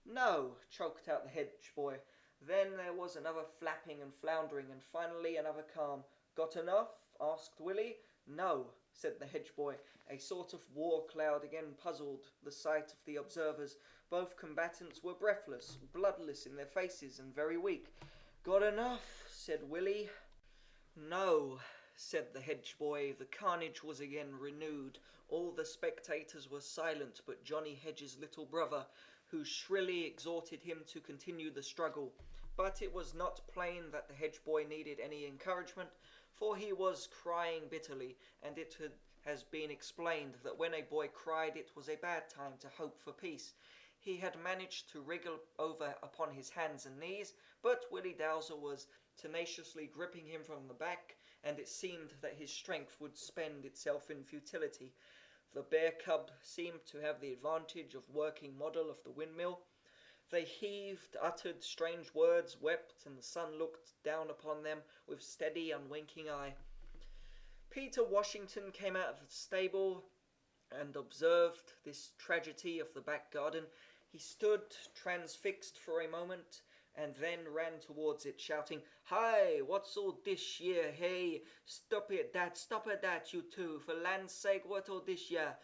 "No," choked out the hedge boy. Then there was another flapping and floundering, and finally another calm. "Got enough?" asked Willie. "No," said the hedge boy. A sort of war cloud again puzzled the sight of the observers. Both combatants were breathless, bloodless in their faces, and very weak. "Got enough?" said Willie. "No," said the hedge boy. The carnage was again renewed. All the spectators were silent but Johnny Hedge's little brother, who shrilly exhorted him to continue the struggle. But it was not plain that the hedge boy needed any encouragement, for he was crying bitterly, and it has been explained that when a boy cried it was a bad time to hope for peace. He had managed to wriggle over upon his hands and knees, but Willie Dowser was tenaciously gripping him from the back, and it seemed that his strength would spend itself in futility. The bear cub seemed to have the advantage of working model of the windmill. They heaved, uttered strange words, wept, and the sun looked down upon them with steady, unwinking eye. Peter Washington came out of the stable and observed this tragedy of the back garden. He stood transfixed for a moment, and then ran towards it, shouting, "Hi, what's all dish here, hey? Stop it that, you two, for land's sake, what all dish here?"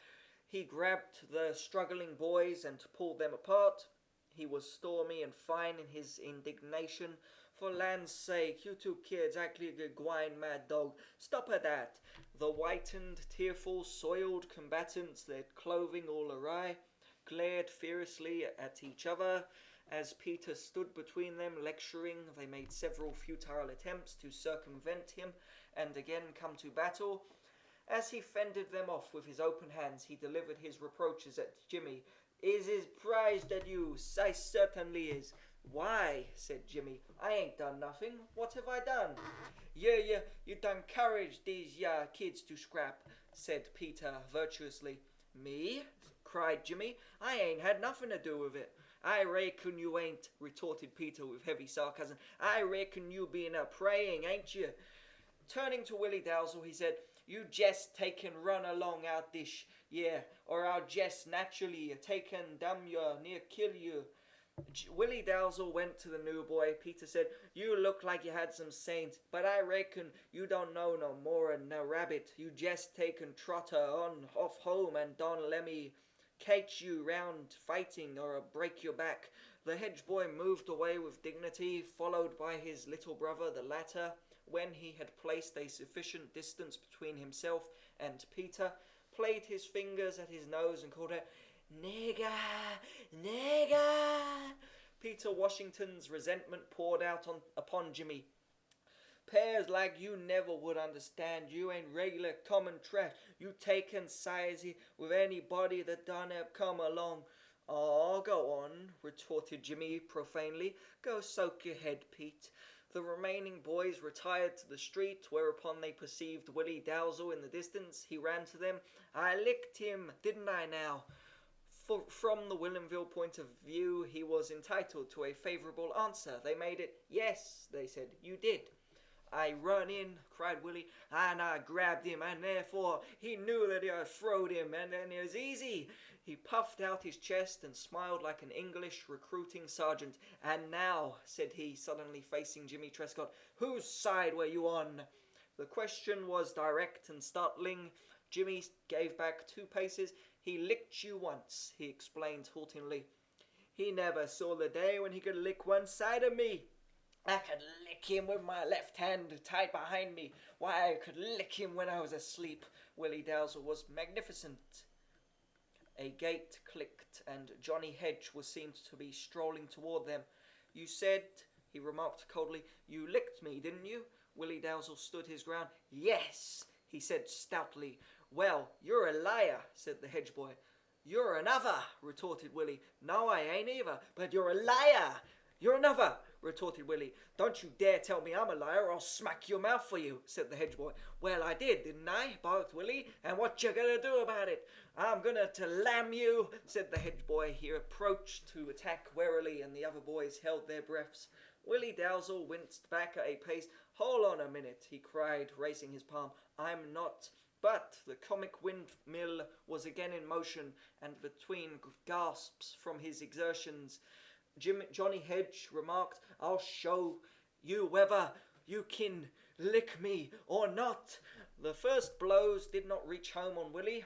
He grabbed the struggling boys and pulled them apart. He was stormy and fine in his indignation. "For land's sake, you two kids, actually a gwine mad dog. Stop at that." The whitened, tearful, soiled combatants, their clothing all awry, glared fiercely at each other. As Peter stood between them, lecturing, they made several futile attempts to circumvent him and again come to battle. As he fended them off with his open hands, he delivered his reproaches at Jimmy. "Is his prized at you? I certainly is." "Why?" said Jimmy. "I ain't done nothing. What have I done?" You done encouraged these kids to scrap," said Peter virtuously. "Me?" cried Jimmy. "I ain't had nothing to do with it." "I reckon you ain't," retorted Peter with heavy sarcasm. "I reckon you been a-praying, ain't you?" Turning to Willie Dalzell, he said, "You jest take and run along out dish, or I'll jest naturally take and damn you, near kill you." Willie Dalzell went to the new boy. Peter said, "You look like you had some sense, but I reckon you don't know no more'n a rabbit. You jest take and trot her on off home and don't lemme catch you round fighting or break your back." The hedge boy moved away with dignity, followed by his little brother. The latter, when he had placed a sufficient distance between himself and Peter, played his fingers at his nose and called out, "Nigger! Nigger!" Peter Washington's resentment poured out upon Jimmy. "Pears like you never would understand. You ain't regular common trash. You taken sides with anybody that done have come along." "Aw, go on," retorted Jimmy profanely. "Go soak your head, Pete." The remaining boys retired to the street, whereupon they perceived Willie Dalzell in the distance. He ran to them. "I licked him, didn't I now?" From the Whilomville point of view, he was entitled to a favourable answer. They made it, "Yes," they said, "you did." "I run in," cried Willie, "and I grabbed him, and therefore he knew that I throwed him, and then it was easy." He puffed out his chest and smiled like an English recruiting sergeant. "And now," said he, suddenly facing Jimmy Trescott, "whose side were you on?" The question was direct and startling. Jimmy gave back 2 paces. "He licked you once," he explained haltingly. "He never saw the day when he could lick one side of me. I could lick him with my left hand tied behind me. Why, I could lick him when I was asleep." Willie Dalzell was magnificent. A gate clicked, and Johnny Hedge was seen to be strolling toward them. "You said," he remarked coldly, "you licked me, didn't you?" Willie Dalzell stood his ground. "Yes," he said stoutly. "Well, you're a liar," said the hedge boy. "You're another," retorted Willie. "No, I ain't either, but you're a liar." "You're another," retorted Willie. "Don't you dare tell me I'm a liar, or I'll smack your mouth for you," said the hedge boy. "Well, I did, didn't I?" barked Willie. "And what you gonna do about it?" "I'm gonna to lam you," said the hedge boy. He approached to attack warily, and the other boys held their breaths. Willie Dalzell winced back at a pace. "Hold on a minute," he cried, raising his palm. "I'm not—" But the comic windmill was again in motion, and between gasps from his exertions, Johnny Hedge remarked, "I'll show you whether you can lick me or not." The first blows did not reach home on Willie,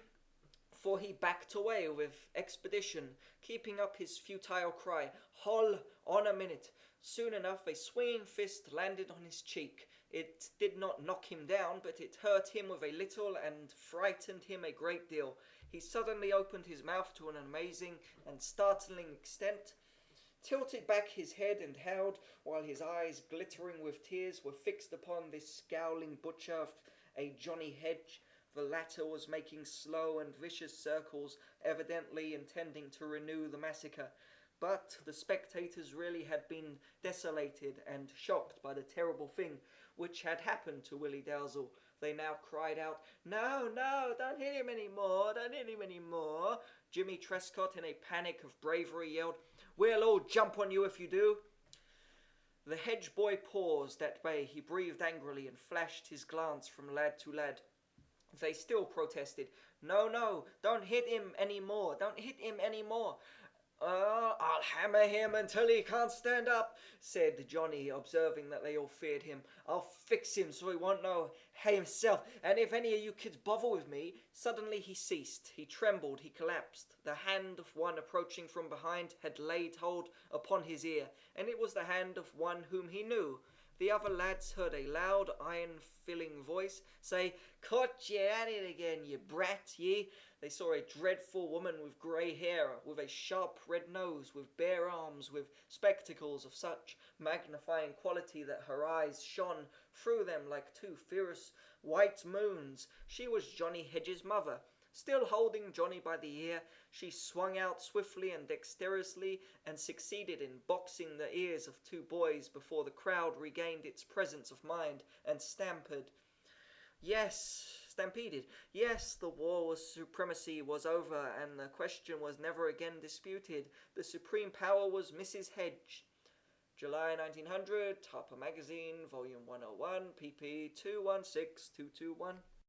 for he backed away with expedition, keeping up his futile cry, "Hol on a minute." Soon enough a swinging fist landed on his cheek. It did not knock him down, but it hurt him with a little and frightened him a great deal. He suddenly opened his mouth to an amazing and startling extent, tilted back his head and howled, while his eyes, glittering with tears, were fixed upon this scowling butcher, a Johnny Hedge. The latter was making slow and vicious circles, evidently intending to renew the massacre. But the spectators really had been desolated and shocked by the terrible thing which had happened to Willie Dalzell. They now cried out, "No, no, don't hit him any more, don't hit him any more." Jimmy Trescott, in a panic of bravery, yelled, "We'll all jump on you if you do." The hedge boy paused at bay. He breathed angrily and flashed his glance from lad to lad. They still protested. "No, no, don't hit him any more, don't hit him any more." "I'll hammer him until he can't stand up," said Johnny, observing that they all feared him. "I'll fix him so he won't know himself, and if any of you kids bother with me—" Suddenly he ceased. He trembled, he collapsed. The hand of one approaching from behind had laid hold upon his ear, and it was the hand of one whom he knew. The other lads heard a loud, iron-filling voice say, "Caught ye at it again, ye brat, ye!" They saw a dreadful woman with grey hair, with a sharp red nose, with bare arms, with spectacles of such magnifying quality that her eyes shone through them like two fierce white moons. She was Johnny Hedge's mother. Still holding Johnny by the ear, she swung out swiftly and dexterously and succeeded in boxing the ears of two boys before the crowd regained its presence of mind and stampeded. Yes, the war was supremacy was over, and the question was never again disputed. The supreme power was Mrs. Hedge. July 1900, Harper Magazine, Volume 101, pp. 216221.